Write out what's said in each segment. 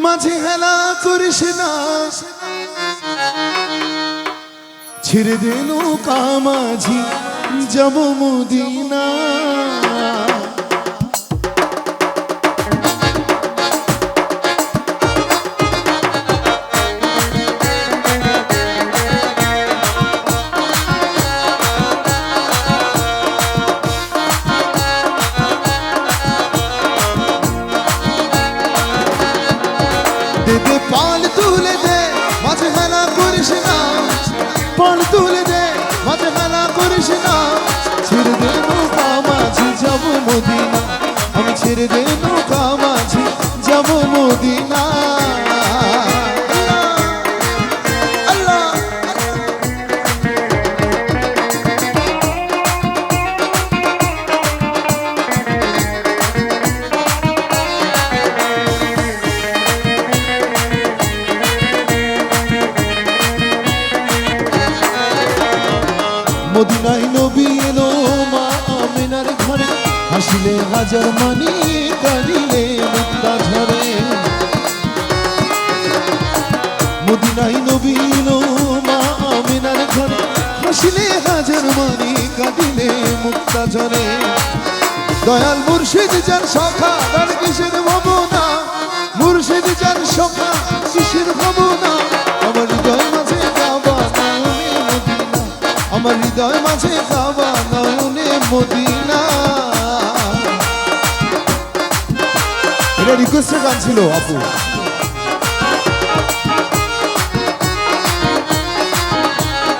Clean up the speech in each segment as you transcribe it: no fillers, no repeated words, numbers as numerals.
মাঝে হেলা করিস না, ছেড়ে দে নৌকা মাঝি যাব মদিনা। দে দে পাল তুলে দে, মাঝে হেলা করিস না, পাল তুলে দে, মাঝে হেলা করিস না, ছেড়ে দে নৌকা মাঝি যাব মদিনা, আমি ছেড়ে দে নৌকা মাঝি যাব মদিনা। মদিনায় নবী এলো মা আমিনার ঘরে, হাসিলে হাজার মানি কাঁদিলে মুক্তা ঝরে। মদিনায় নবী এলো মা আমিনার ঘরে, হাসিলে হাজার মানি কাঁদিলে মুক্তা ঝরে। দয়াল মুর্শিদ যার সখা তার কিসের ভাবনা, মুর্শিদ যার সখা কিসের ভাবনা, আমার হৃদয় মাঝে কাবা নয়নে মদিনা, আমার হৃদয় মাঝে কাবা নয়নে মদিনা। এটা রিকোয়েস্টের গান ছিল আপু।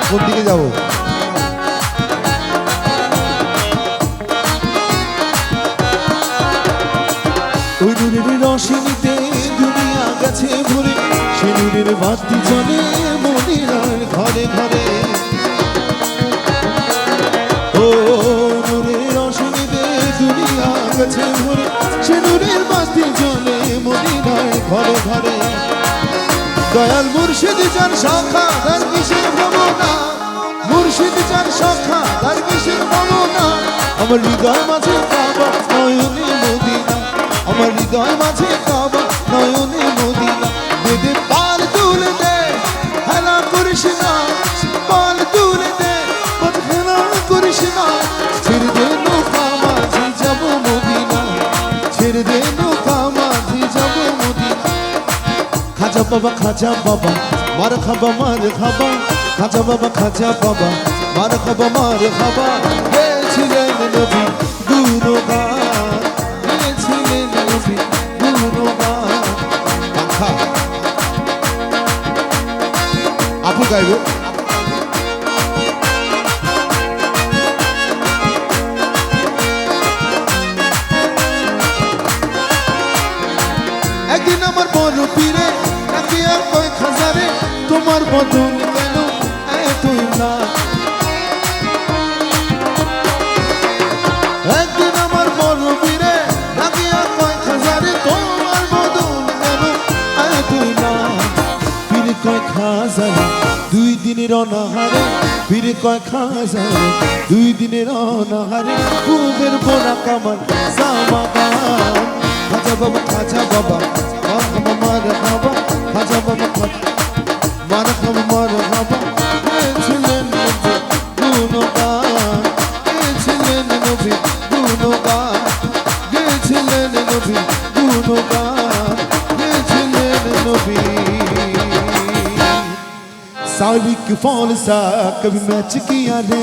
কোন দিকে যাবো? ওই নূরের রোশনীতে দুনিয়া গেছে ভরে, সে নূরের বাতি জ্বলে মদিনার ঘরে ঘরে। ও নূরের রোশনীতে দুনিয়া গেছে ভরে, সে নূরের বাতি জ্বলে মদিনার ঘরে ঘরে। দয়াল মুর্শিদ যার সখা তার কিসের ভাবনা, মুর্শিদ যার সখা তার কিসের ভাবনা, আমার হৃদয় মাঝে কাবা নয়নে মদিনা, আমার হৃদয় মাঝে কাবা নয়নে মদিনা। দে দে পাল তুলে দে, হেলা করিস না, পাল তুলে দে, হেলা করিস না, ছেড়ে দে নৌকা মাঝি যাব মদিনা, ছেড়ে দে নৌকা মাঝি যাব মদিনা। খাজা বাবা খাজা বাবা মার খাবা মার খাবা, খাজা বাবা খাজা বাবা মার খাবা মার খাবা। গেছিলেন নবী গুরুগান, গেছিলেন নবী গুরুগান। পাখা আপু গাইবে। একদিন আমার বড় পীরে ডাকিয়া কয় খাজারে, তোমার বদন কেন এতই না। একদিন আমার বড় পীরে ডাকিয়া কয় খাজারে, তোমার বদন কেন এতই না। পীরে কয় খাজারে দুই দিনের অনাহারে, পীরে কয় খাজারে দুই দিনের অনাহারে, বুকের বোনা কামার জামা গান। খাজা বাবা খাজা বাবা মার খাবা, খাজা বাবা মার খাবা মার খাবা। গেছিলেন নবী গুণগান, গেছিলেন নবী গুণগান, গেছিলেন নবী গুণগান, গেছিলেন নবী। सालिक फौल सा कभी मैच किया ने,